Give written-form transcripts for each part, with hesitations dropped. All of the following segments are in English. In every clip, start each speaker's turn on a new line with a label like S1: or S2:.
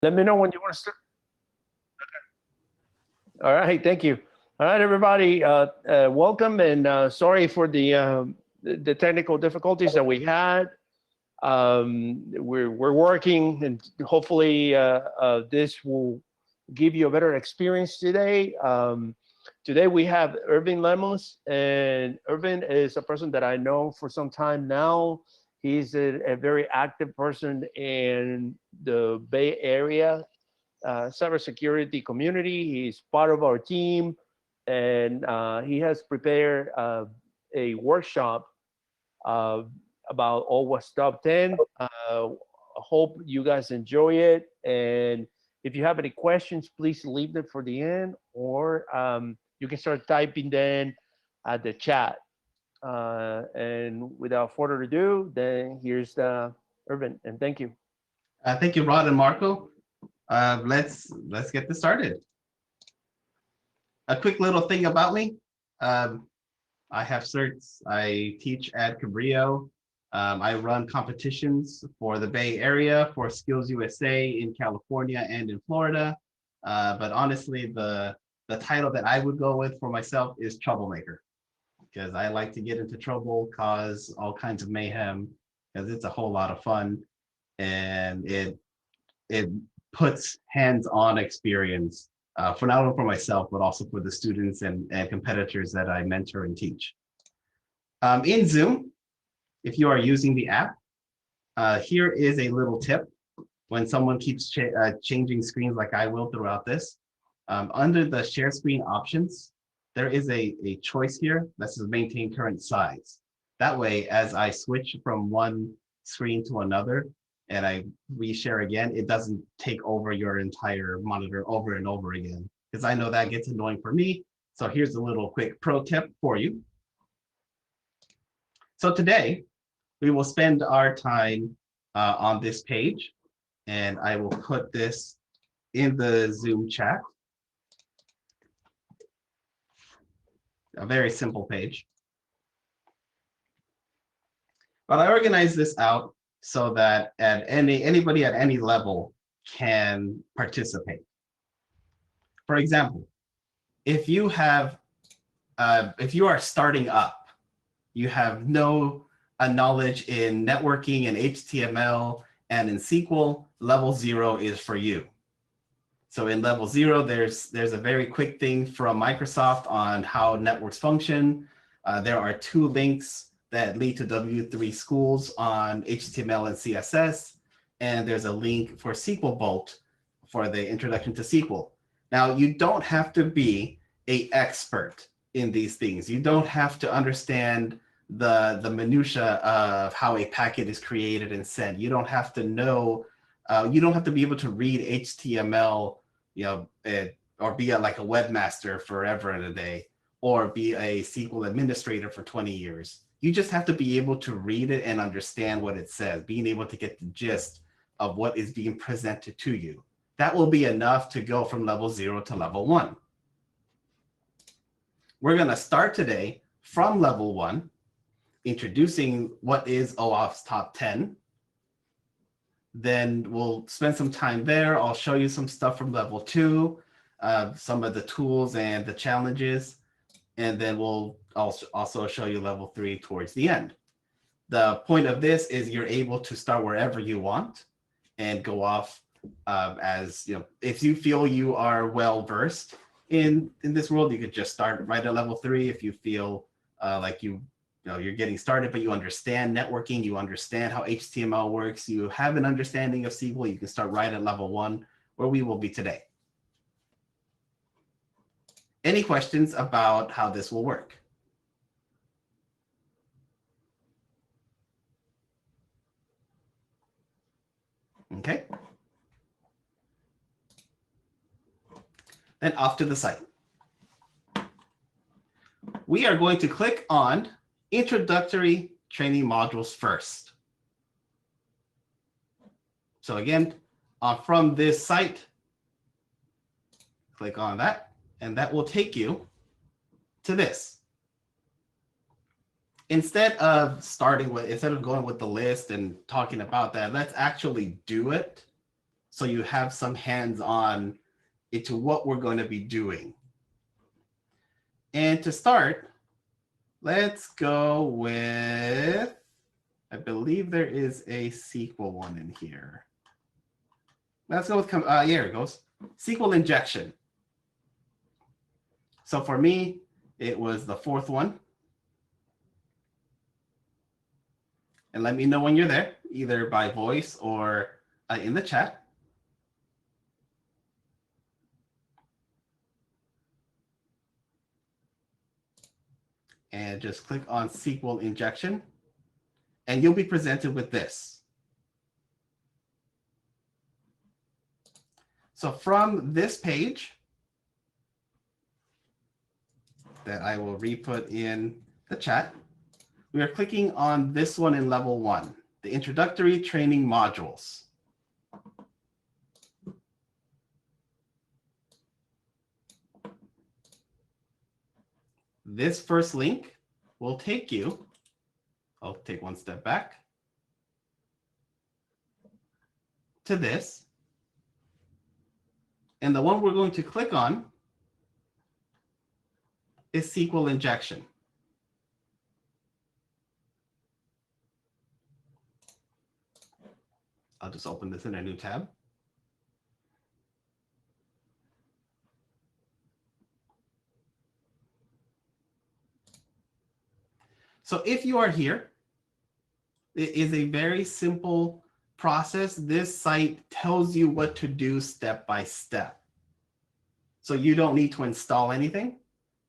S1: Let me know when you want to start. All right, thank you. All right, everybody, welcome, and sorry for the technical difficulties that we had. We're working, and hopefully this will give you a better experience today. Today we have Irvin Lemus, and Irvin is a person that I know for some time now. He's a very active person in the Bay Area cybersecurity community. He's part of our team, and he has prepared a workshop uh, about OWASP Top 10. Hope you guys enjoy it. And if you have any questions, please leave them for the end, or you can start typing then at the chat. And without further ado, then here's Irvin, and thank you.
S2: Thank you, Rod and Marco. Let's get this started. A quick little thing about me. I have certs. I teach at Cabrillo. I run competitions for the Bay Area, for Skills USA in California and in Florida. But honestly, the title that I would go with for myself is troublemaker, because I like to get into trouble, cause all kinds of mayhem, because it's a whole lot of fun, and it puts hands-on experience for not only for myself, but also for the students and competitors that I mentor and teach. In Zoom, if you are using the app, here is a little tip. When someone keeps changing screens like I will throughout this, under the share screen options, there is a choice here that says maintain current size. That way, as I switch from one screen to another, and I reshare again, it doesn't take over your entire monitor over and over again, because I know that gets annoying for me. So here's a little quick pro tip for you. So today, we will spend our time on this page, and I will put this in the Zoom chat. A very simple page. But I organize this out so that anybody at any level can participate. For example, if you are starting up, you have no knowledge in networking and HTML and in SQL, level 0 is for you. So in level 0, there's a very quick thing from Microsoft on how networks function. There are 2 links that lead to W3 schools on HTML and CSS. And there's a link for SQL Vault for the introduction to SQL. Now, you don't have to be an expert in these things. You don't have to understand the minutia of how a packet is created and sent. You don't have to know, you don't have to be able to read HTML, or be like a webmaster forever and a day, or be a SQL administrator for 20 years. You just have to be able to read it and understand what it says, being able to get the gist of what is being presented to you. That will be enough to go from level 0 to level 1. We're going to start today from level 1, introducing what is OWASP Top 10. Then we'll spend some time there. I'll show you some stuff from level 2, some of the tools and the challenges. And then we'll also show you level 3 towards the end. The point of this is you're able to start wherever you want and go off as, if you feel you are well versed in this world, you could just start right at level 3. If you feel like you're getting started, but you understand networking, you understand how HTML works, you have an understanding of SQL, you can start right at level 1, where we will be today. Any questions about how this will work? Okay. Then off to the site. We are going to click on introductory training modules first. So again, from this site, click on that, and that will take you to this. Instead of going with the list and talking about that, let's actually do it. so you have some hands-on into what we're going to be doing. And to start, let's go with, I believe there is a SQL one in here. Let's go with, here it goes, SQL injection. So for me, it was the fourth one. And let me know when you're there, either by voice or in the chat. And just click on SQL injection, and you'll be presented with this. So from this page that I will re-put in the chat, we are clicking on this one in level 1, the introductory training modules. This first link will take you, I'll take one step back, to this. And the one we're going to click on is SQL injection. I'll just open this in a new tab. So if you are here, it is a very simple process. This site tells you what to do step by step. So you don't need to install anything.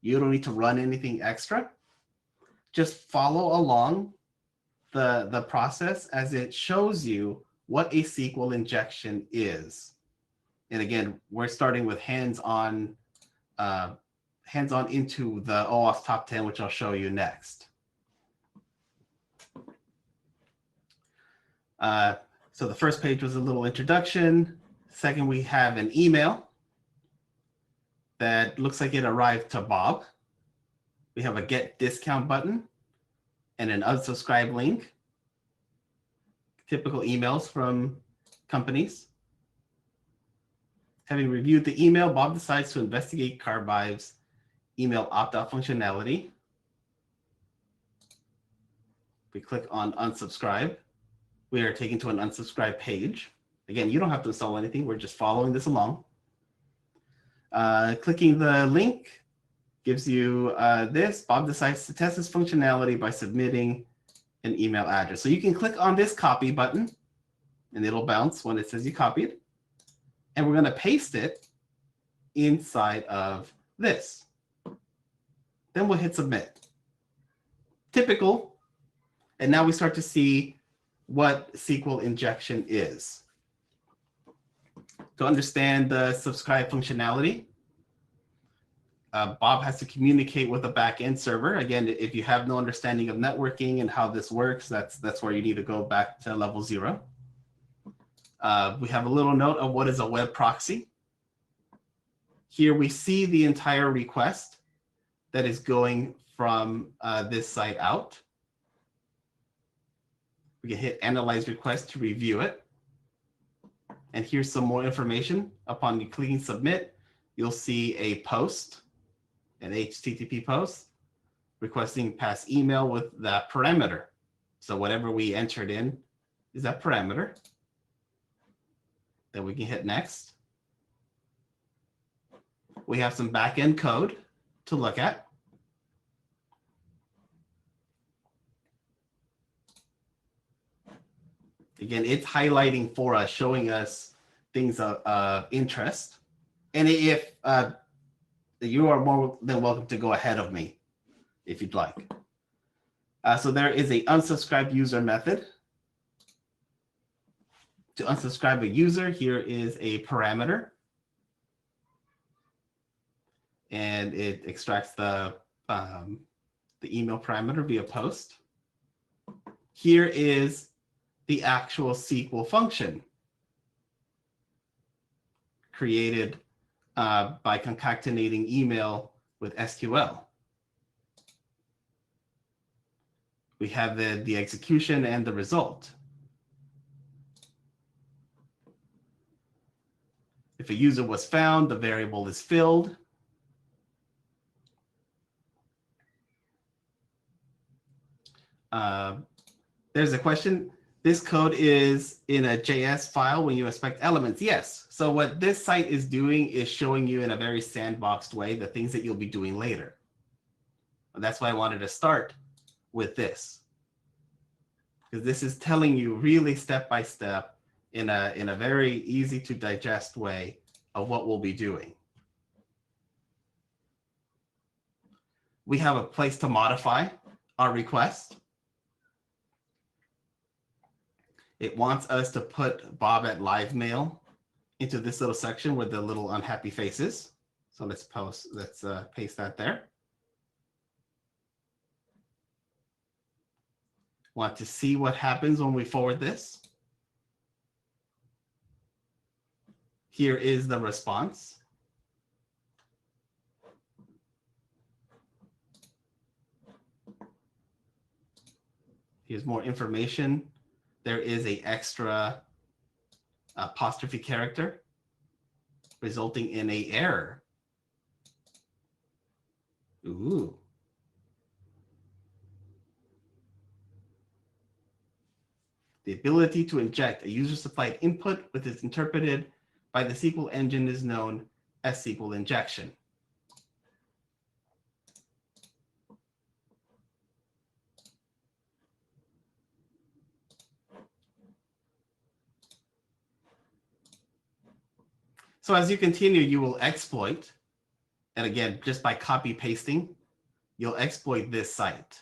S2: You don't need to run anything extra. Just follow along the process as it shows you what a SQL injection is. And again, we're starting with hands-on into the OWASP top 10, which I'll show you next. So the first page was a little introduction. Second, we have an email that looks like it arrived to Bob. We have a get discount button and an unsubscribe link. Typical emails from companies. Having reviewed the email, Bob decides to investigate Carbive's email opt-out functionality. We click on unsubscribe. We are taken to an unsubscribe page. Again, you don't have to install anything. We're just following this along. Clicking the link gives you this. Bob decides to test this functionality by submitting an email address. So you can click on this copy button and it'll bounce when it says you copied. And we're going to paste it inside of this. Then we'll hit submit. Typical. And now we start to see what SQL injection is. To understand the subscribe functionality, Bob has to communicate with a back-end server. Again, if you have no understanding of networking and how this works, that's where you need to go back to level 0. We have a little note of what is a web proxy. Here we see the entire request that is going from this site out. We can hit analyze request to review it. And here's some more information. Upon clicking submit, you'll see a post, an HTTP post, requesting pass email with that parameter. So whatever we entered in is that parameter. Then we can hit next. We have some back-end code to look at. Again, it's highlighting for us, showing us things of interest. And if you are more than welcome to go ahead of me if you'd like. So there is a unsubscribe user method. To unsubscribe a user, here is a parameter. And it extracts the email parameter via post. Here is the actual SQL function created by concatenating email with SQL. We have the execution and the result. If a user was found, the variable is filled. There's a question. This code is in a JS file when you inspect elements. Yes. So what this site is doing is showing you in a very sandboxed way the things that you'll be doing later. And that's why I wanted to start with this, because this is telling you really step by step in a very easy to digest way of what we'll be doing. We have a place to modify our request. It wants us to put Bob at live mail into this little section with the little unhappy faces. So let's paste that there. Want to see what happens when we forward this. Here is the response. Here's more information. There is an extra apostrophe character resulting in an error. Ooh. The ability to inject a user-supplied input with is interpreted by the SQL engine is known as SQL injection. So as you continue, you will exploit, and again, just by copy pasting, you'll exploit this site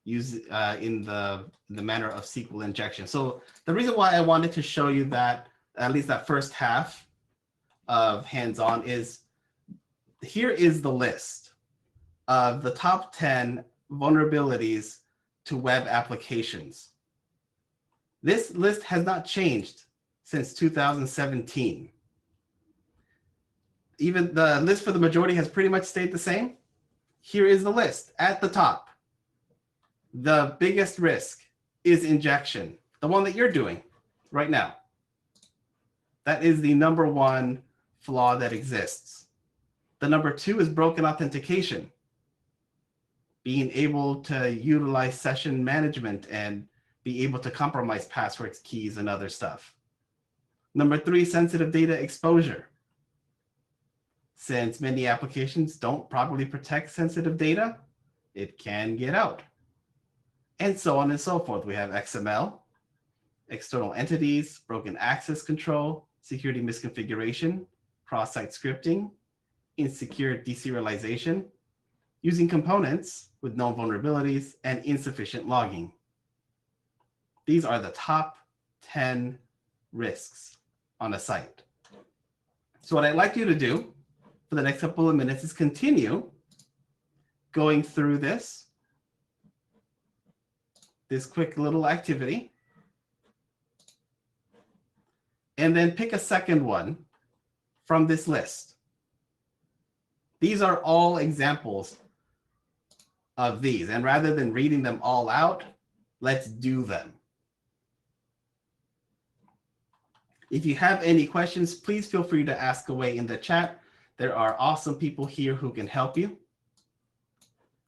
S2: use in the manner of SQL injection. So the reason why I wanted to show you that, at least that first half of hands-on, is here is the list of the top 10 vulnerabilities to web applications. This list has not changed since 2017. Even the list for the majority has pretty much stayed the same. Here is the list at the top. The biggest risk is injection, the one that you're doing right now. That is the #1 flaw that exists. The #2 is broken authentication, being able to utilize session management and be able to compromise passwords, keys, and other stuff. #3, sensitive data exposure. Since many applications don't properly protect sensitive data, it can get out. And so on and so forth. We have XML, external entities, broken access control, security misconfiguration, cross-site scripting, insecure deserialization, using components with known vulnerabilities, and insufficient logging. These are the top 10 risks on a site. So what I'd like you to do for the next couple of minutes is continue going through this quick little activity, and then pick a second one from this list. These are all examples of these, and rather than reading them all out, let's do them. If you have any questions, please feel free to ask away in the chat. There are awesome people here who can help you.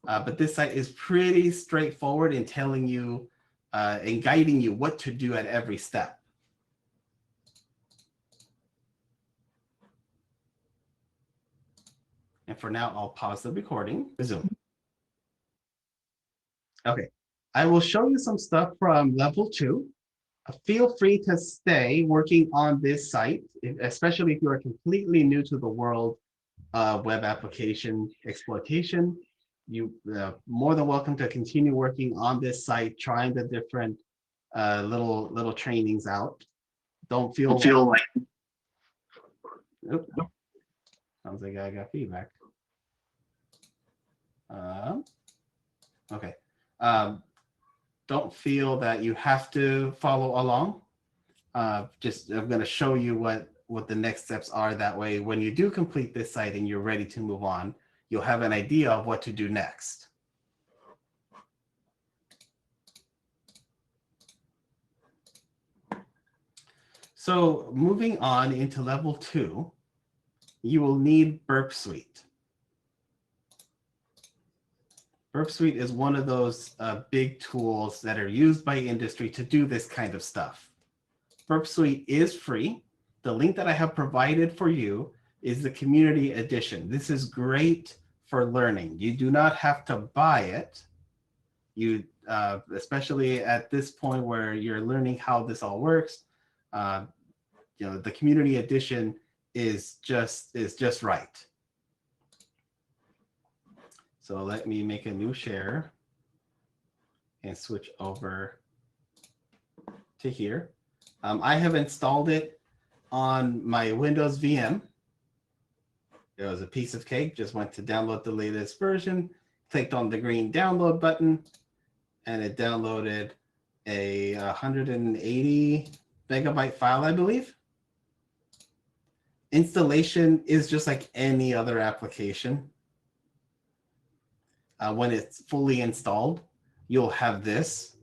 S2: But this site is pretty straightforward in telling you and guiding you what to do at every step. And for now, I'll pause the recording. Resume. Okay, I will show you some stuff from level 2. Feel free to stay working on this site, especially if you are completely new to the world of web application exploitation. You more than welcome to continue working on this site, trying the different little trainings out. Don't feel like oops. Sounds like I got feedback. Okay. Don't feel that you have to follow along. I'm going to show you what the next steps are. That way, when you do complete this site and you're ready to move on, you'll have an idea of what to do next. So moving on into level 2, you will need Burp Suite. Burp Suite is one of those big tools that are used by industry to do this kind of stuff. Burp Suite is free. The link that I have provided for you is the community edition. This is great for learning. You do not have to buy it. You, especially at this point where you're learning how this all works, the community edition is just right. So let me make a new share and switch over to here. I have installed it on my Windows VM. It was a piece of cake, just went to download the latest version, clicked on the green download button, and it downloaded a 180 megabyte file, I believe. Installation is just like any other application. When it's fully installed, you'll have this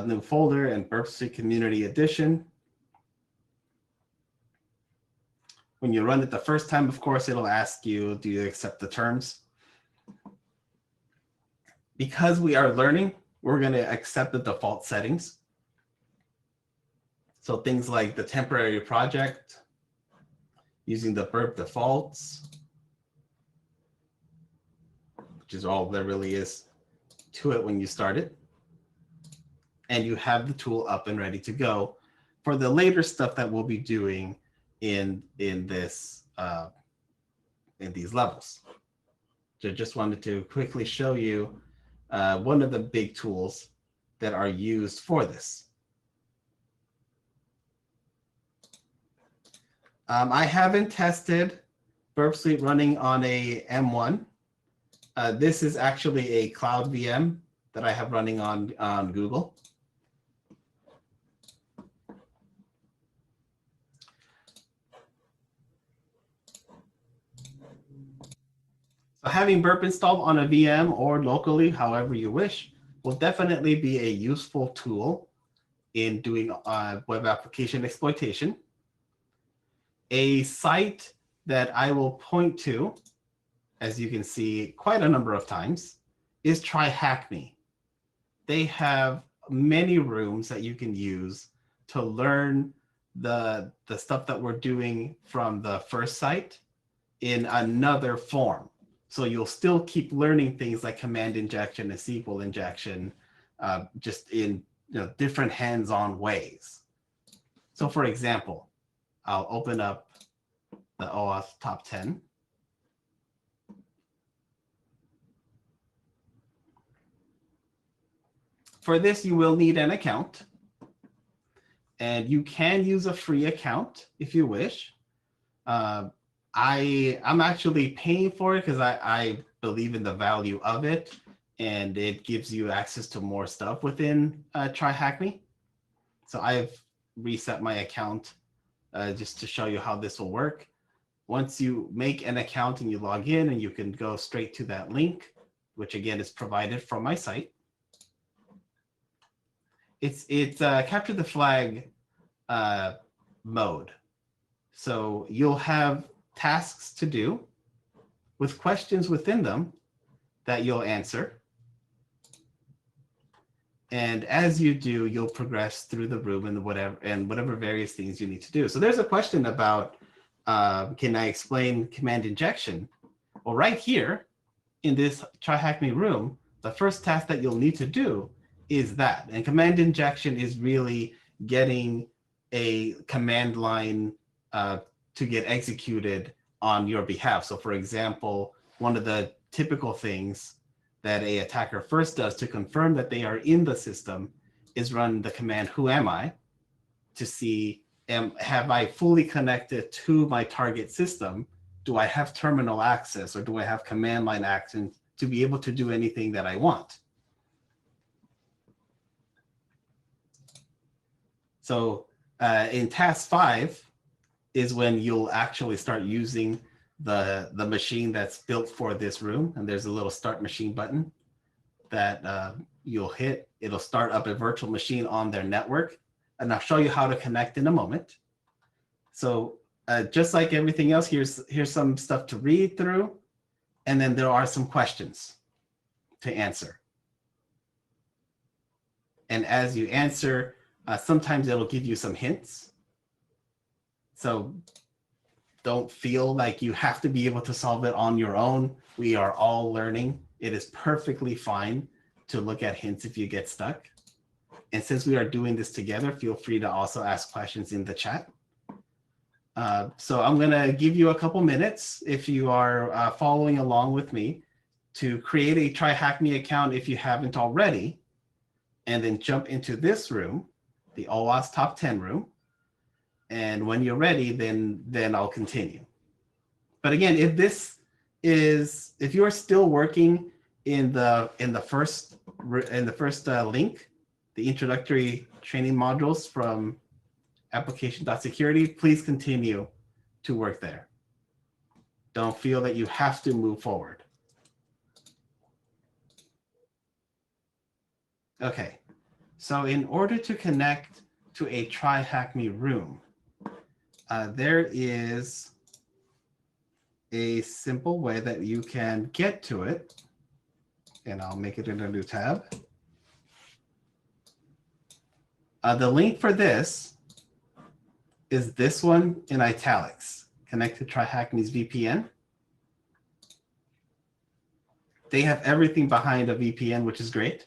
S2: new folder and Burp Suite Community Edition. When you run it the first time, of course, it'll ask you, do you accept the terms? Because we are learning, we're going to accept the default settings. So things like the temporary project, using the burp defaults, which is all there really is to it when you start it. And you have the tool up and ready to go for the later stuff that we'll be doing in these levels. So just wanted to quickly show you one of the big tools that are used for this. I haven't tested Burp Suite running on a M1. This is actually a cloud VM that I have running on Google. So having Burp installed on a VM or locally, however you wish, will definitely be a useful tool in doing web application exploitation. A site that I will point to, as you can see quite a number of times, is TryHackMe. They have many rooms that you can use to learn the stuff that we're doing from the first site in another form. So you'll still keep learning things like command injection and SQL injection, just in different hands-on ways. So for example, I'll open up the OWASP top 10. For this, you will need an account. And you can use a free account if you wish. I'm actually paying for it because I believe in the value of it. And it gives you access to more stuff within TryHackMe. So I've reset my account just to show you how this will work. Once you make an account and you log in, and you can go straight to that link, which again is provided from my site. It's capture the flag mode. So you'll have tasks to do with questions within them that you'll answer. And as you do, you'll progress through the room and whatever various things you need to do. So there's a question about, can I explain command injection? Well, right here in this TryHackMe room, the first task that you'll need to do is that. And command injection is really getting a command line to get executed on your behalf. So for example, one of the typical things that an attacker first does to confirm that they are in the system is run the command who am I to see, have I fully connected to my target system? Do I have terminal access, or do I have command line access to be able to do anything that I want? So in task 5 is when you'll actually start using the machine that's built for this room. And there's a little start machine button that you'll hit. It'll start up a virtual machine on their network. And I'll show you how to connect in a moment. So just like everything else, here's some stuff to read through, and then there are some questions to answer. And as you answer, sometimes it'll give you some hints. So don't feel like you have to be able to solve it on your own. We are all learning. It is perfectly fine to look at hints if you get stuck. And since we are doing this together, feel free to also ask questions in the chat. So I'm going to give you a couple minutes if you are following along with me to create a Try Hack Me account if you haven't already, and then jump into this room, the OWASP Top 10 room. And when you're ready, then I'll continue. But again, if you're still working in the first link, the introductory training modules from application.security, please continue to work there. Don't feel that you have to move forward. Okay, so in order to connect to a Try Hack Me room, there is a simple way that you can get to it, and I'll make it in a new tab. The link for this is this one in italics, connect to Try Hack Me's VPN. They have everything behind a VPN, which is great.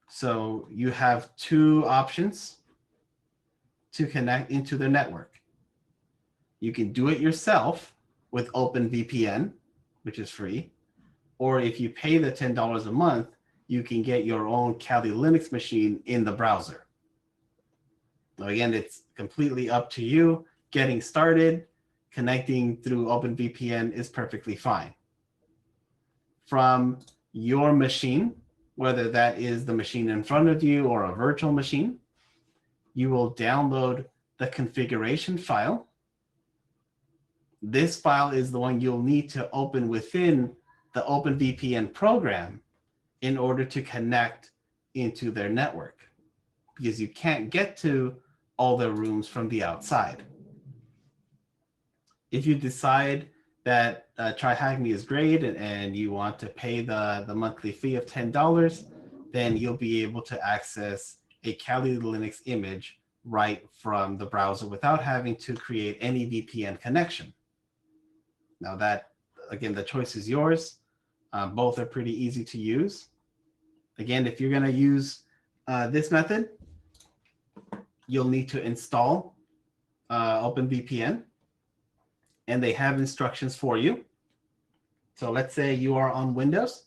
S2: So you have two options to connect into the network. You can do it yourself with OpenVPN, which is free, or if you pay the $10 a month, you can get your own Kali Linux machine in the browser. Now, again, it's completely up to you. Getting started, connecting through OpenVPN is perfectly fine. From your machine, whether that is the machine in front of you or a virtual machine, you will download the configuration file. This file is the one you'll need to open within the OpenVPN program in order to connect into their network, because you can't get to all their rooms from the outside. If you decide that Try Hack Me is great and you want to pay the monthly fee of $10, then you'll be able to access a Kali Linux image right from the browser without having to create any VPN connection. Now that, again, the choice is yours. Both are pretty easy to use. Again, if you're going to use this method, you'll need to install OpenVPN, and they have instructions for you. So let's say you are on Windows.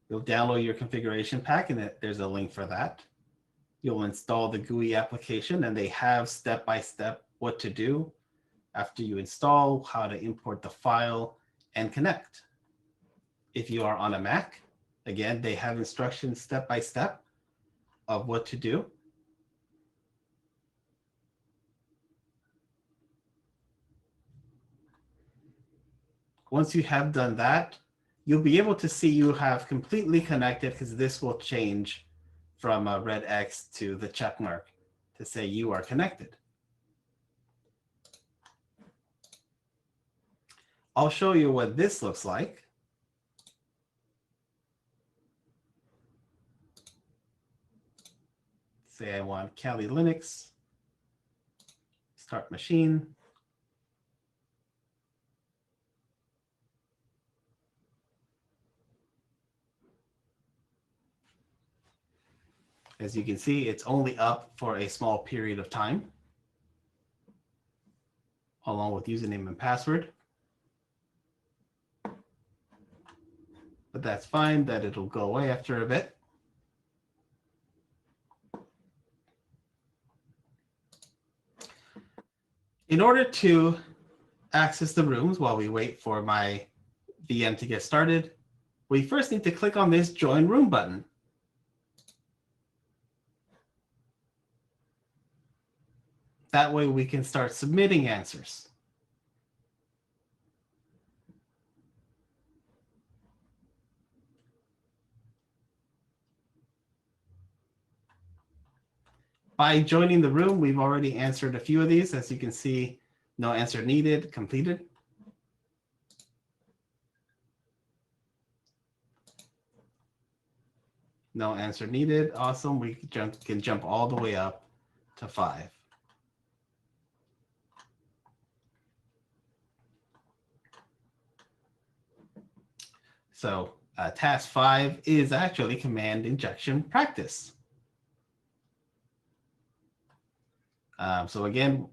S2: You'll download your configuration pack, and there's a link for that. You'll install the GUI application, and they have step-by-step what to do after you install, how to import the file, and connect. If you are on a Mac, again, they have instructions step-by-step of what to do. Once you have done that, you'll be able to see you have completely connected, because this will change from a red X to the check mark to say you are connected. I'll show you what this looks like. Say I want Kali Linux, start machine. As you can see, it's only up for a small period of time, along with username and password. But that's fine, that it'll go away after a bit. In order to access the rooms while we wait for my VM to get started, we first need to click on this Join Room button. That way we can start submitting answers. By joining the room, we've already answered a few of these. As you can see, no answer needed, completed. No answer needed. Awesome. We can jump all the way up to 5. So task 5 is actually command injection practice. So again,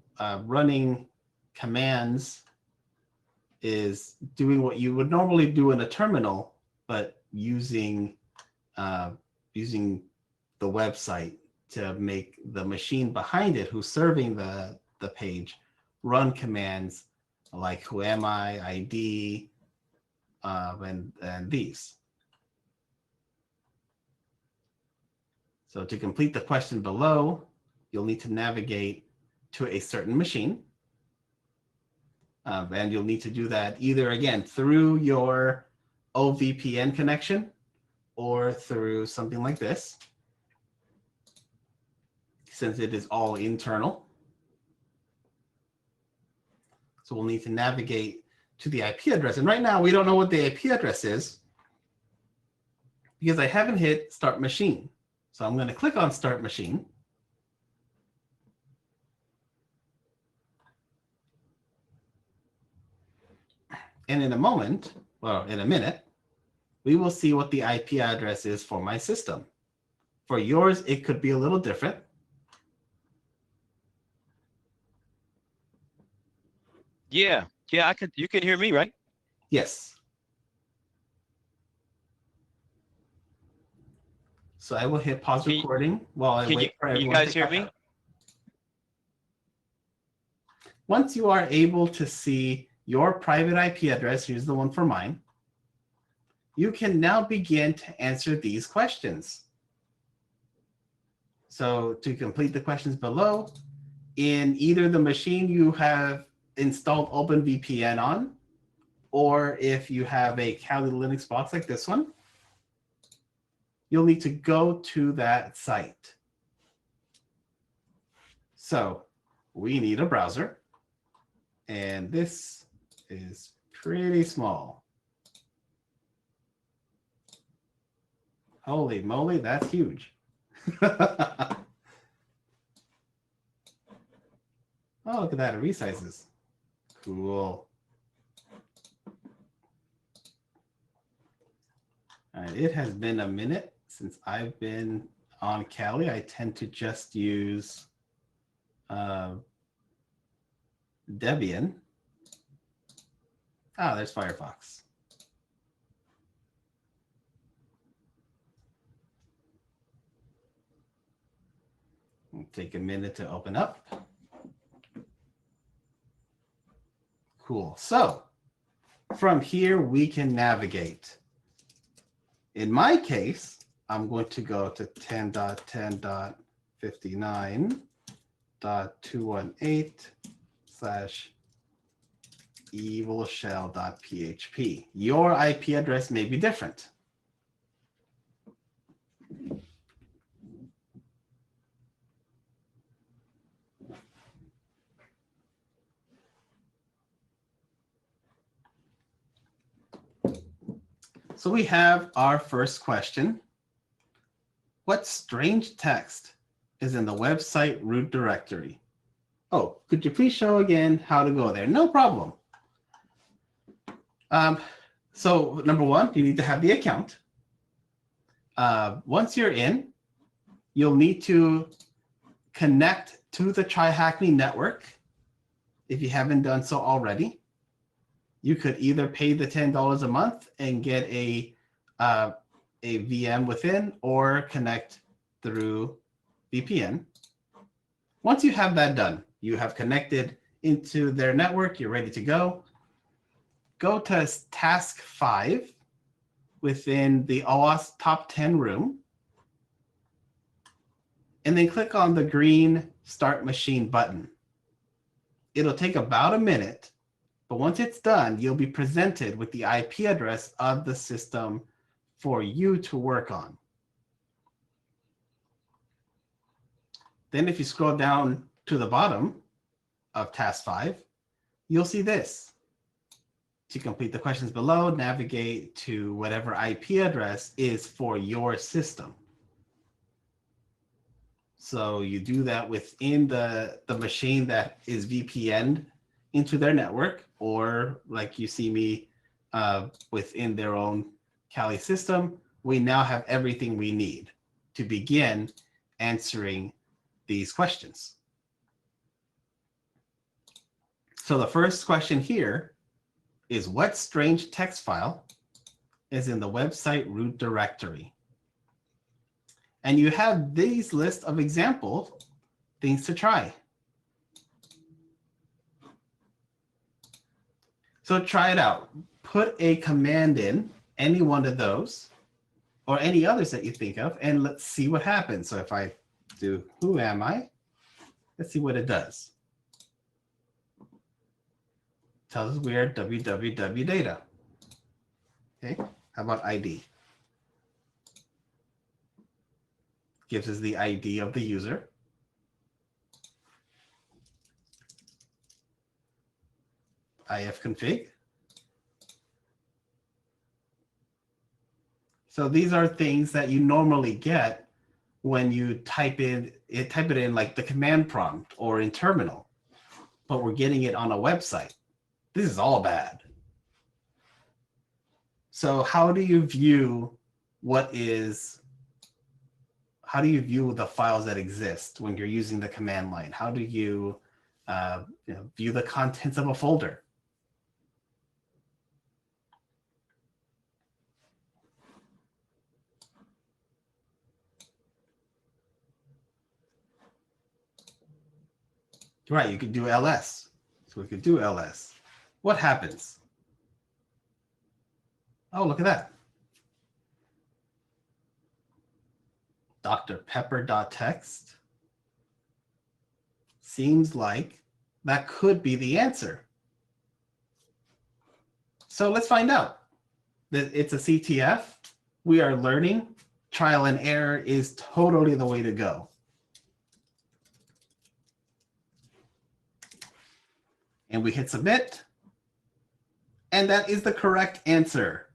S2: running commands is doing what you would normally do in a terminal, but using using the website to make the machine behind it, who's serving the page, run commands like who am I, ID, and these. So to complete the question below, you'll need to navigate to a certain machine. And you'll need to do that either, again, through your OVPN connection or through something like this, since it is all internal. So we'll need to navigate to the IP address. And right now, we don't know what the IP address is because I haven't hit Start Machine. So I'm going to click on Start Machine. And in a moment, well, in a minute, we will see what the IP address is for my system. For yours, it could be a little different.
S3: Yeah, I could. You can hear me, right?
S2: Yes. So I will hit pause recording while I wait for everyone to catch up.
S3: Can you guys hear me?
S2: Once you are able to see your private IP address, here's the one for mine, you can now begin to answer these questions. So to complete the questions below, in either the machine you have installed OpenVPN on, or if you have a Kali Linux box like this one, you'll need to go to that site. So we need a browser, and this is pretty small. Holy moly, that's huge. Oh, look at that, it resizes. Cool. All right, it has been a minute since I've been on Kali. I tend to just use Debian. Ah, there's Firefox. It'll take a minute to open up. Cool. So from here, we can navigate. In my case, I'm going to go to 10.10.59.218/evilshell.php. Your IP address may be different. So we have our first question. What strange text is in the website root directory? Oh, could you please show again how to go there? No problem. So number one, you need to have the account. Once you're in, you'll need to connect to the TryHackMe network if you haven't done so already. You could either pay the $10 a month and get a VM within, or connect through VPN. Once you have that done, you have connected into their network, you're ready to go. Go to task 5 within the OWASP top 10 room, and then click on the green Start Machine button. It'll take about a minute. But once it's done, you'll be presented with the IP address of the system for you to work on. Then if you scroll down to the bottom of task 5, you'll see this. To complete the questions below, navigate to whatever IP address is for your system. So you do that within the machine that is VPN'd into their network, or like you see me within their own Kali system. We now have everything we need to begin answering these questions. So the first question here is, what strange text file is in the website root directory? And you have these list of example things to try. So try it out. Put a command in any one of those or any others that you think of, and let's see what happens. So if I do who am I, let's see what it does. Tells us we are www data. Okay, how about ID? Gives us the ID of the user. ifconfig. So these are things that you normally get when you type it in like the command prompt or in terminal, but we're getting it on a website. This is all bad. So how do you view the files that exist when you're using the command line? How do you, view the contents of a folder? Right, you could do ls. So we could do ls. What happens? Oh, look at that. Dr. Pepper.txt. Seems like that could be the answer. So let's find out. That it's a CTF. We are learning. Trial and error is totally the way to go. And we hit submit. And that is the correct answer.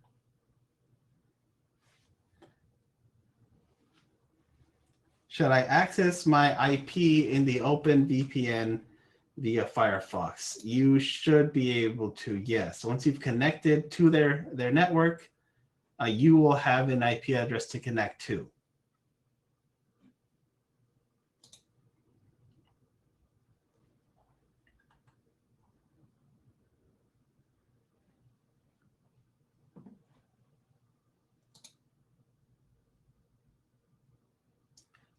S2: Should I access my IP in the open VPN via Firefox? You should be able to, yes. Once you've connected to their network, you will have an IP address to connect to.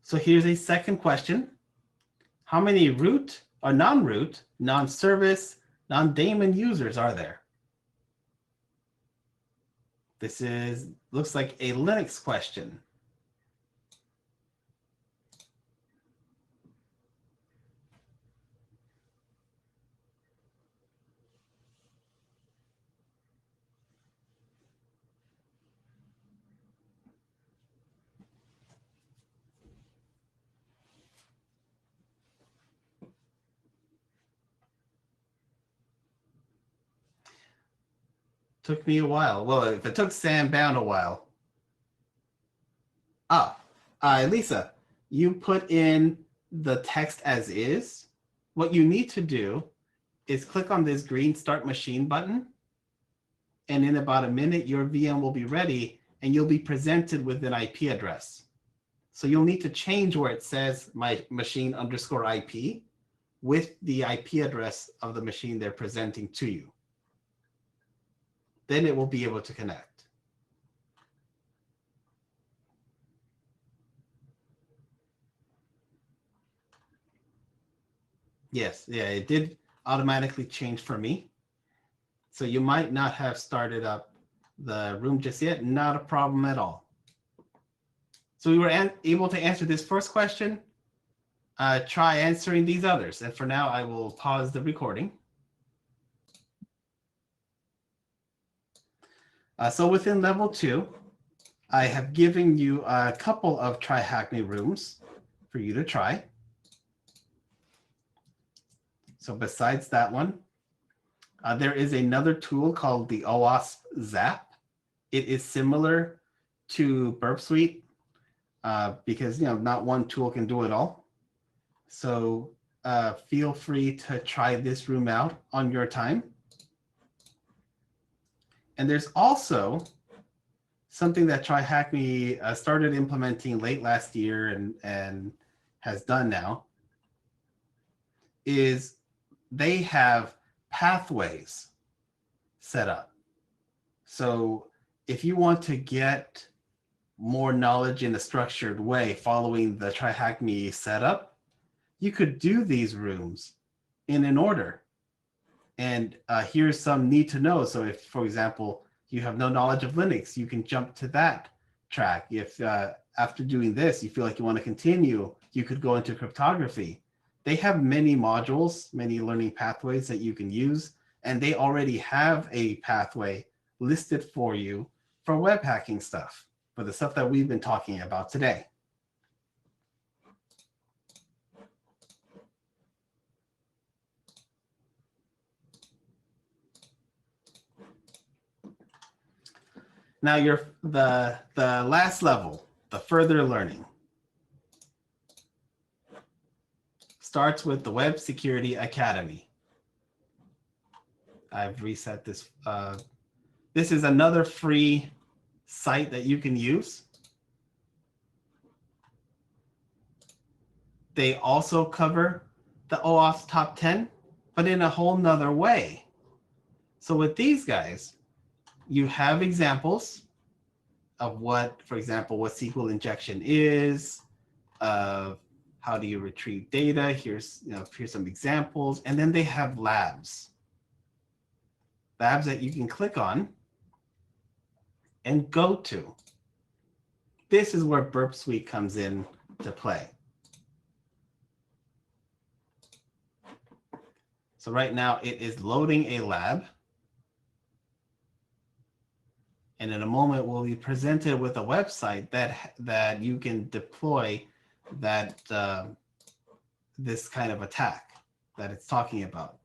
S2: So here's a second question. How many root or non-root, non-service, non-daemon users are there? This looks like a Linux question. Took me a while. Well, if it took Sam Bound a while. Lisa, you put in the text as is. What you need to do is click on this green Start Machine button. And in about a minute, your VM will be ready and you'll be presented with an IP address. So you'll need to change where it says my machine _IP with the IP address of the machine they're presenting to you. Then it will be able to connect. Yes, yeah, it did automatically change for me. So you might not have started up the room just yet. Not a problem at all. So we were able to answer this first question. Try answering these others. And for now, I will pause the recording. So within level 2, I have given you a couple of Try Hackney rooms for you to try. So besides that one, there is another tool called the OWASP Zap. It is similar to Burp Suite because not one tool can do it all. So feel free to try this room out on your time. And there's also something that TryHackMe started implementing late last year and has done now, is they have pathways set up. So if you want to get more knowledge in a structured way following the TryHackMe setup, you could do these rooms in an order. And here's some need to know. So if, for example, you have no knowledge of Linux, you can jump to that track. If after doing this, you feel like you want to continue, you could go into cryptography. They have many modules, many learning pathways that you can use, and they already have a pathway listed for you for web hacking stuff, for the stuff that we've been talking about today. Now the last level, the further learning, starts with the Web Security Academy. I've reset this. This is another free site that you can use. They also cover the OWASP top 10, but in a whole nother way. So with these guys, you have examples of what, for example, what SQL injection is, how do you retrieve data? Here's some examples, and then they have labs that you can click on and go to. This is where Burp Suite comes in to play. So right now it is loading a lab. And in a moment, we'll be presented with a website that you can deploy that this kind of attack that it's talking about.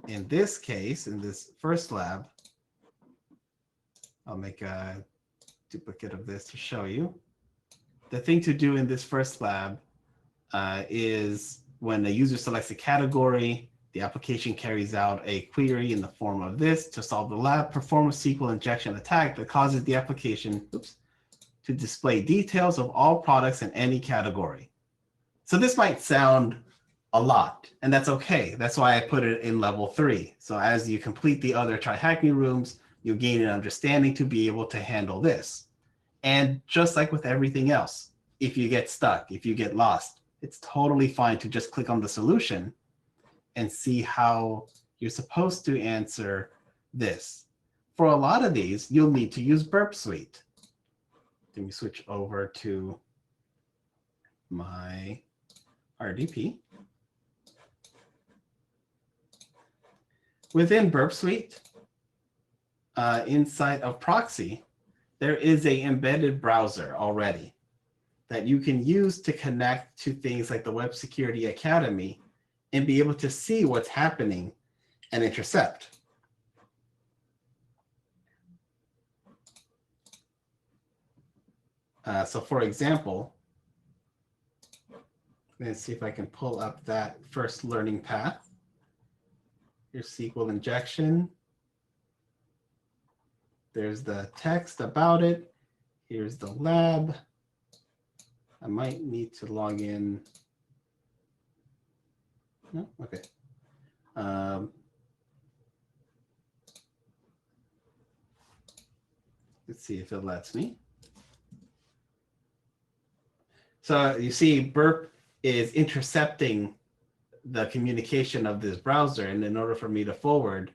S2: In this case, in this first lab, I'll make a duplicate of this to show you. The thing to do in this first lab is when a user selects a category, the application carries out a query in the form of this to solve the lab, perform a SQL injection attack that causes the application to display details of all products in any category. So this might sound a lot, and that's okay. That's why I put it in level 3. So as you complete the other TryHackMe rooms, you gain an understanding to be able to handle this. And just like with everything else, if you get stuck, if you get lost, it's totally fine to just click on the solution and see how you're supposed to answer this. For a lot of these, you'll need to use Burp Suite. Let me switch over to my RDP. Within Burp Suite, inside of Proxy, there is an embedded browser already that you can use to connect to things like the Web Security Academy and be able to see what's happening and intercept. So for example, let's see if I can pull up that first learning path. Here's SQL injection. There's the text about it. Here's the lab. I might need to log in. No, okay. Let's see if it lets me. So you see Burp is intercepting the communication of this browser. And in order for me to forward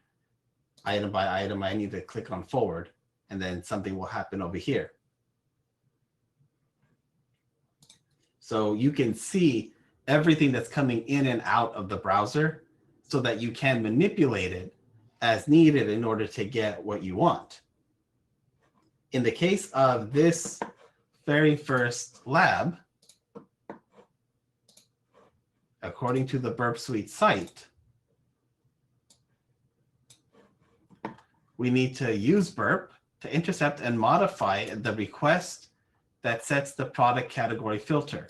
S2: item by item, I need to click on forward, and then something will happen over here. So you can see everything that's coming in and out of the browser so that you can manipulate it as needed in order to get what you want. In the case of this very first lab, according to the Burp Suite site, we need to use burp to intercept and modify the request that sets the product category filter.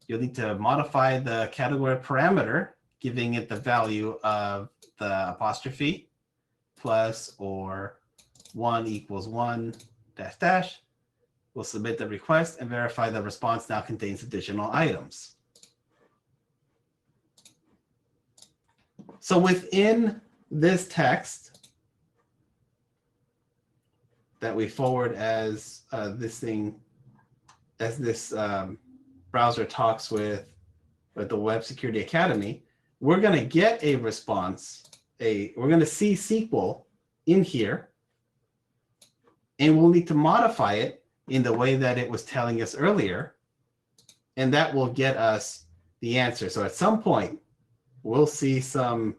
S2: You'll need to modify the category parameter, giving it the value of the apostrophe plus or 1 equals 1 dash dash. We'll submit the request and verify the response now contains additional items. So within this text that we forward as this browser talks with the Web Security Academy, we're going to get a response. We're going to see SQL in here, and we'll need to modify it in the way that it was telling us earlier, and that will get us the answer. So at some point, we'll see some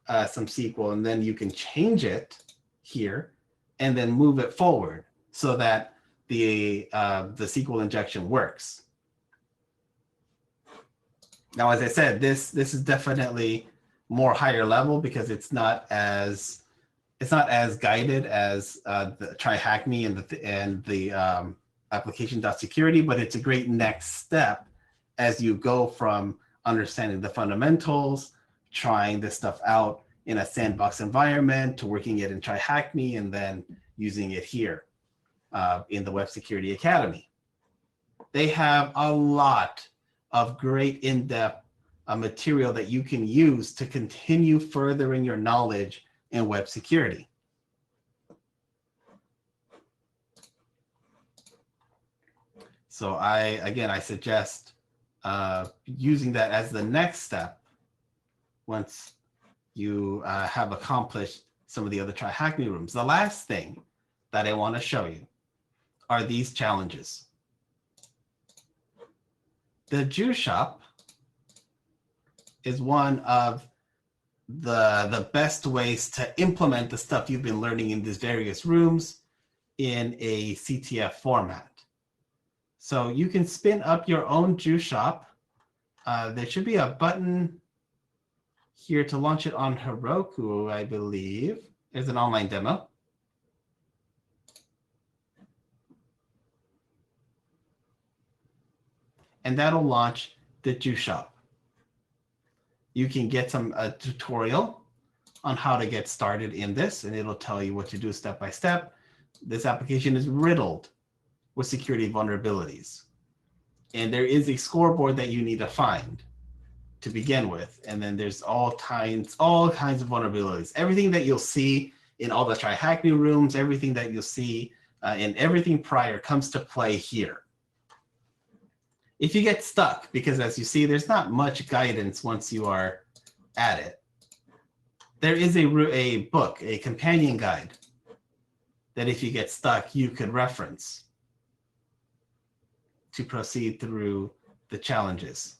S2: SQL, and then you can change it here and then move it forward so that the SQL injection works. Now, as I said, this is definitely more higher level because it's not as guided as the Try Hack Me and the application.security, but it's a great next step as you go from understanding the fundamentals, trying this stuff out in a sandbox environment, to working it in Try Hack Me, and then using it here in the Web Security Academy. They have a lot of great in-depth material that you can use to continue furthering your knowledge in web security. So I suggest using that as the next step once you have accomplished some of the other Try Hack Me rooms. The last thing that I want to show you are these challenges. The Jew Shop is one of the best ways to implement the stuff you've been learning in these various rooms in a CTF format. So you can spin up your own Jew Shop. There should be a button here to launch it on Heroku, I believe. There's an online demo. And that'll launch the Jew Shop. You can get a tutorial on how to get started in this, and it'll tell you what to do step by step. This application is riddled with security vulnerabilities. And there is a scoreboard that you need to find to begin with. And then there's all kinds of vulnerabilities. Everything that you'll see in all the Try Hack Me rooms, everything that you'll see in everything prior comes to play here. If you get stuck, because as you see, there's not much guidance once you are at it, there is a book, a companion guide, that if you get stuck, you could reference to proceed through the challenges,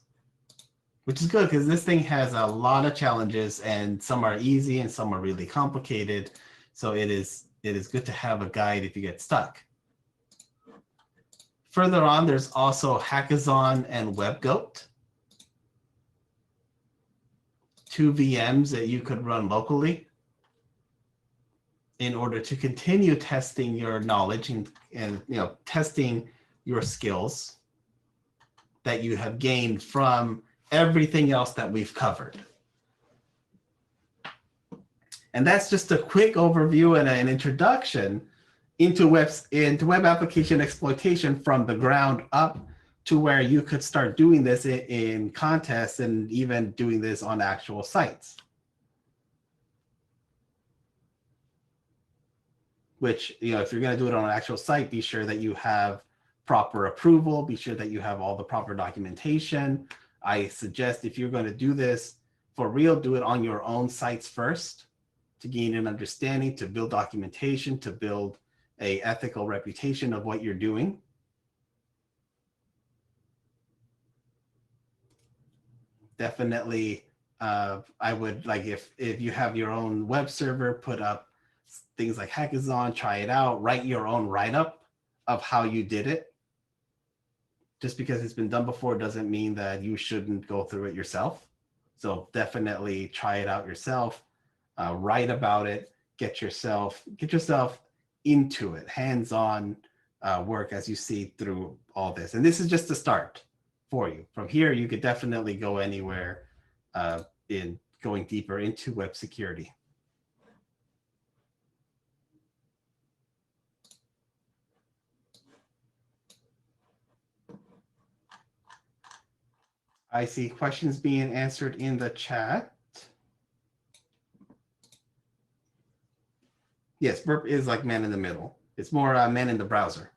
S2: which is good because this thing has a lot of challenges, and some are easy and some are really complicated. So it is good to have a guide if you get stuck. Further on, there's also Hackathon and WebGoat, two VMs that you could run locally in order to continue testing your knowledge and testing your skills that you have gained from everything else that we've covered. And that's just a quick overview and an introduction into web application exploitation from the ground up to where you could start doing this in contests and even doing this on actual sites. Which, if you're going to do it on an actual site, be sure that you have proper approval, be sure that you have all the proper documentation. I suggest if you're going to do this for real, do it on your own sites first to gain an understanding, to build documentation, to build an ethical reputation of what you're doing. Definitely, I would like if you have your own web server, put up things like Hackathon, try it out, write your own write-up of how you did it. Just because it's been done before doesn't mean that you shouldn't go through it yourself. So definitely try it out yourself, write about it, get yourself into it, hands-on work as you see through all this. And this is just the start for you. From here, you could definitely go anywhere in going deeper into web security. I see questions being answered in the chat. Yes, burp is like man in the middle. It's more man in the browser.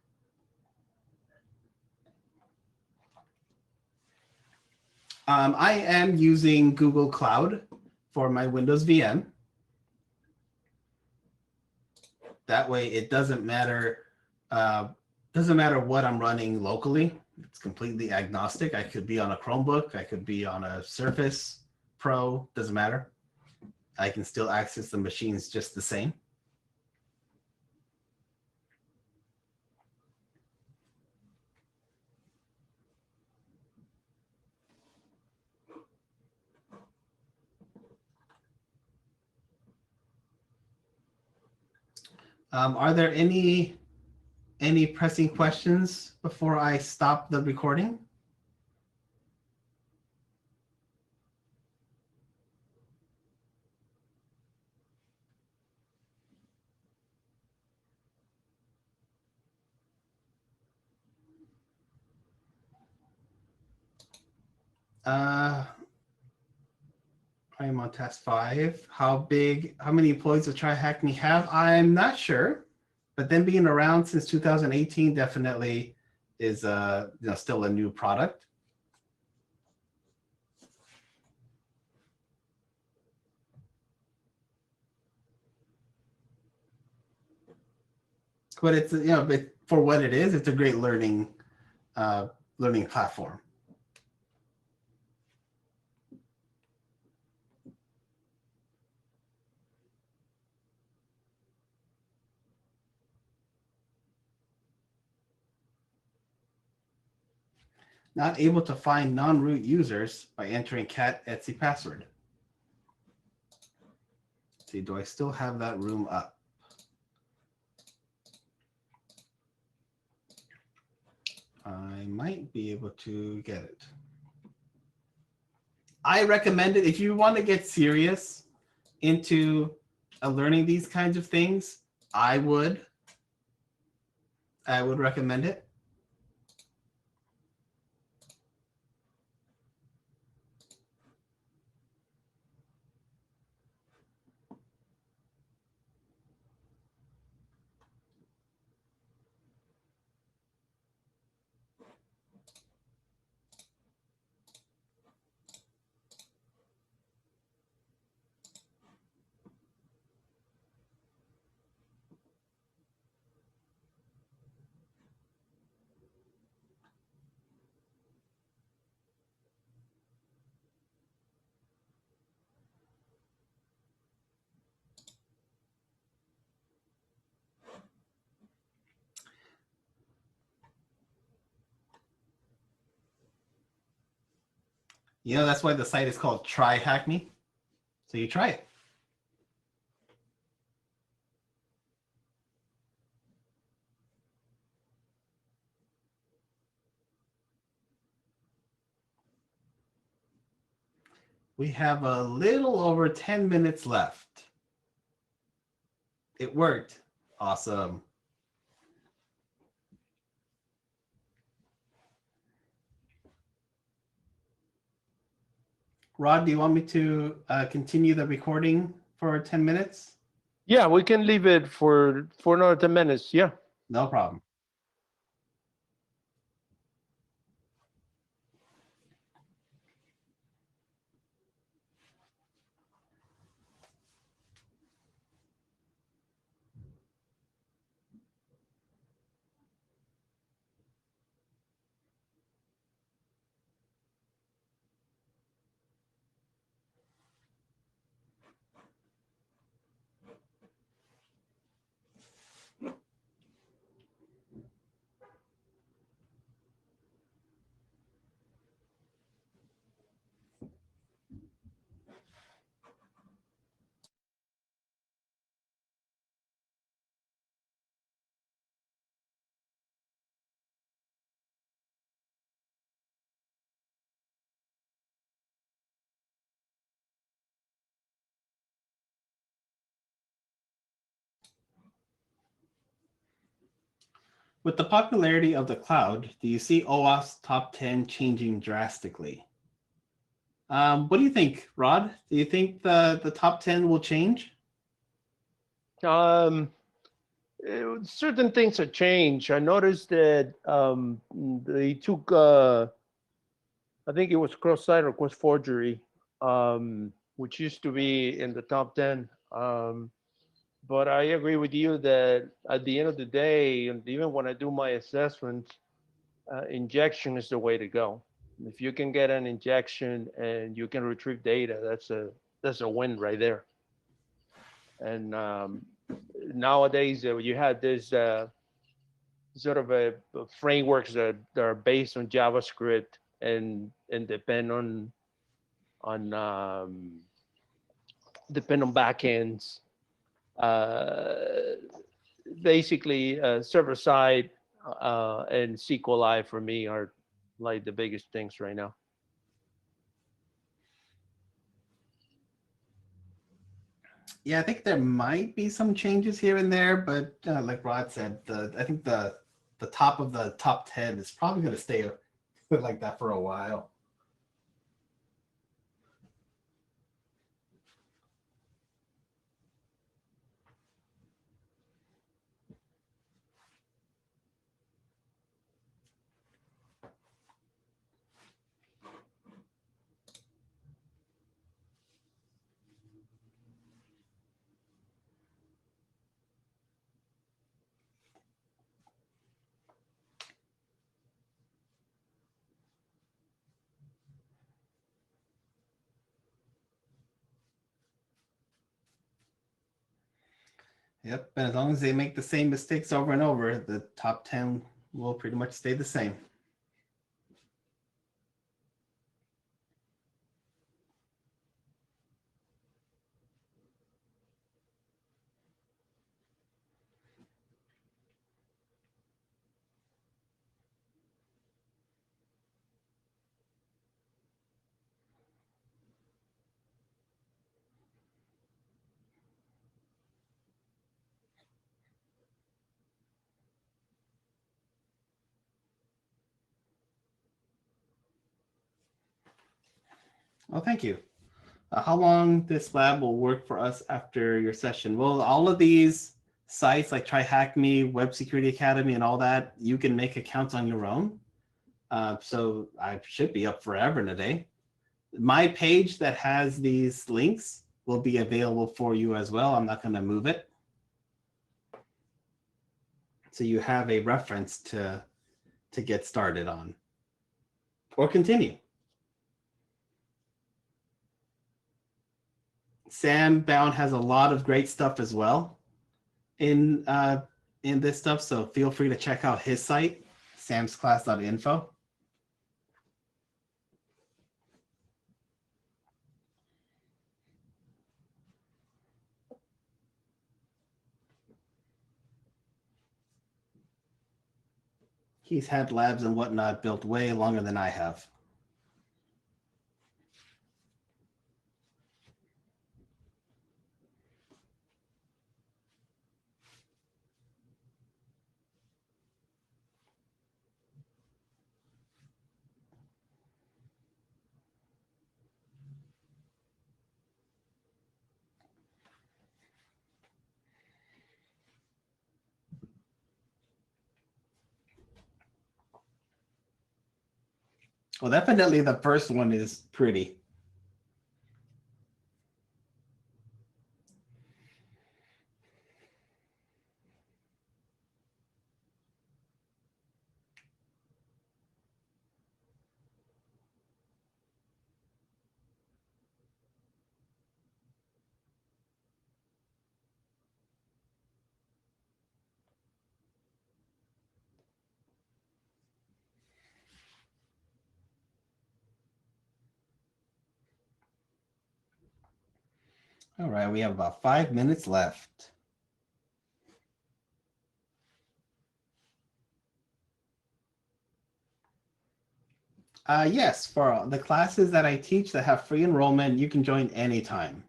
S2: I am using Google Cloud for my Windows VM. That way it doesn't matter what I'm running locally. It's completely agnostic. I could be on a Chromebook. I could be on a Surface Pro. Doesn't matter. I can still access the machines just the same. Are there any pressing questions before I stop the recording? I am on task 5. How many employees does TryHackMe have? I'm not sure, but them being around since 2018 definitely is still a new product. But it's but for what it is, it's a great learning platform. Not able to find non-root users by entering cat Etsy password. Let's see, do I still have that room up? I might be able to get it. I recommend it if you want to get serious into learning these kinds of things. I would recommend it. That's why the site is called TryHackMe. So you try it. We have a little over 10 minutes left. It worked. Awesome. Rod, do you want me to continue the recording for 10 minutes?
S1: Yeah, we can leave it for another 10 minutes. Yeah.
S2: No problem. With the popularity of the cloud, do you see OWASP top 10 changing drastically? What do you think, Rod? Do you think the top 10 will change?
S1: Certain things have changed. I noticed that they took, I think it was cross-site request forgery, which used to be in the top 10. But I agree with you that at the end of the day, and even when I do my assessments, injection is the way to go. If you can get an injection and you can retrieve data, that's a win right there. And nowadays, you have this sort of frameworks that are based on JavaScript and on depend on backends. Uh, Basically, server side and SQLi for me are like the biggest things right now.
S2: Yeah, I think there might be some changes here and there, but like Rod said, I think the top of the top 10 is probably going to stay like that for a while. Yep, and as long as they make the same mistakes over and over, the top 10 will pretty much stay the same. Oh, thank you. How long this lab will work for us after your session? Well, all of these sites like TryHackMe, Web Security Academy, and all that, you can make accounts on your own. So I should be up forever in a day. My page that has these links will be available for you as well. I'm not going to move it. So you have a reference to get started on or continue. Sam Bound has a lot of great stuff as well in this stuff. So feel free to check out his site, samsclass.info. He's had labs and whatnot built way longer than I have. Well, definitely the first one is pretty. All right, we have about 5 minutes left. Yes, for the classes that I teach that have free enrollment, you can join anytime.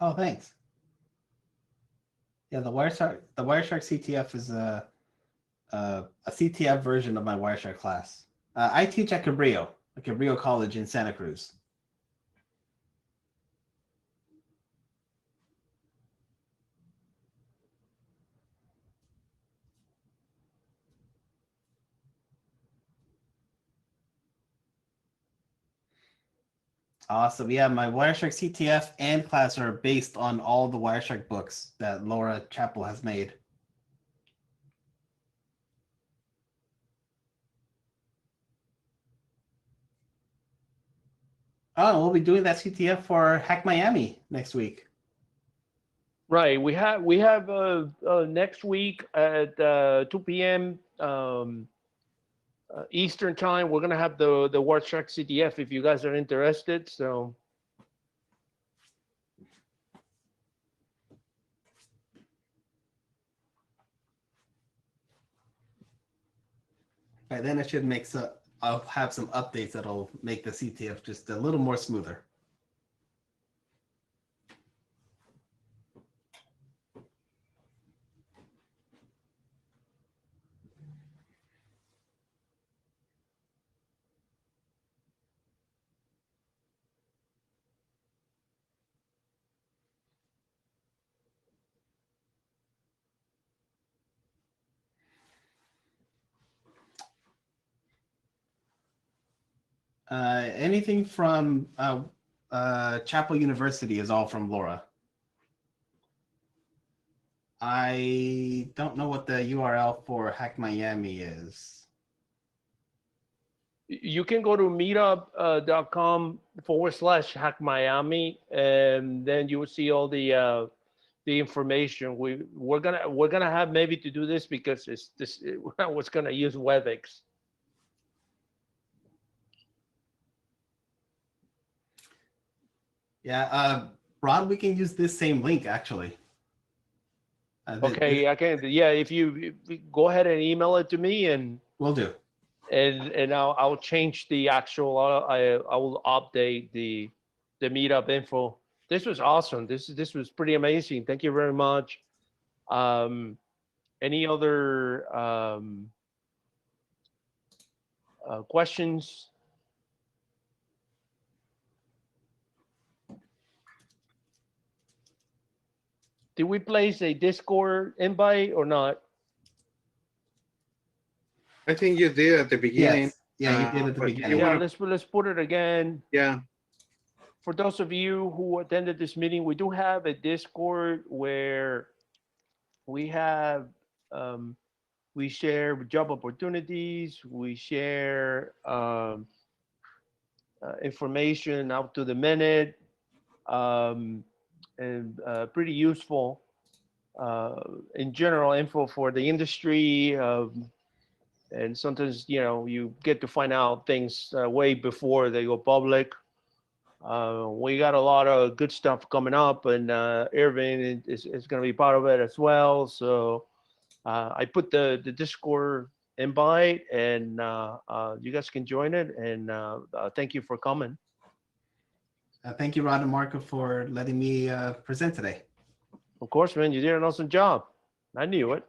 S2: Oh, thanks. Yeah, the Wireshark CTF is a CTF version of my Wireshark class. I teach at Cabrillo College in Santa Cruz. Awesome. Yeah, my Wireshark CTF and class are based on all the Wireshark books that Laura Chappell has made. Oh, we'll be doing that CTF for Hack Miami next week.
S1: Right. We have next week at 2 p.m. Eastern time. We're gonna have the Wireshark CTF if you guys are interested. So.
S2: By then I should make some. I'll have some updates that'll make the CTF just a little more smoother. Anything from Chapel University is all from Laura. I don't know what the URL for Hack Miami is.
S1: You can go to meetup.com/Hack Miami, and then you will see all the information. We're gonna have maybe to do this because I was gonna use WebEx.
S2: Yeah, Rod, we can use this same link actually.
S1: Okay, I can. Yeah, if you go ahead and email it to me, and
S2: Will do.
S1: And I'll change the actual. I will update the meetup info. This was awesome. This was pretty amazing. Thank you very much. Any other questions? Did we place a Discord invite or not?
S4: I think you did at the beginning.
S2: Yes. Yeah, you did at the
S4: but
S2: beginning.
S4: you
S1: Yeah,
S4: wanna-
S1: let's put it again.
S4: Yeah,
S1: For those of you who attended this meeting, we do have a Discord where we have we share job opportunities, we share information out to the minute, and pretty useful in general info for the industry. And sometimes, you get to find out things way before they go public. We got a lot of good stuff coming up, and Irvin is going to be part of it as well. So I put the Discord invite, and you guys can join it. And thank you for coming.
S2: Thank you, Rod and Marco, for letting me present today.
S1: Of course, man, you did an awesome job. I knew it.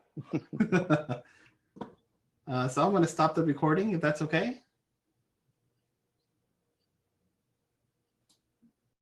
S2: So I'm going to stop the recording if that's okay.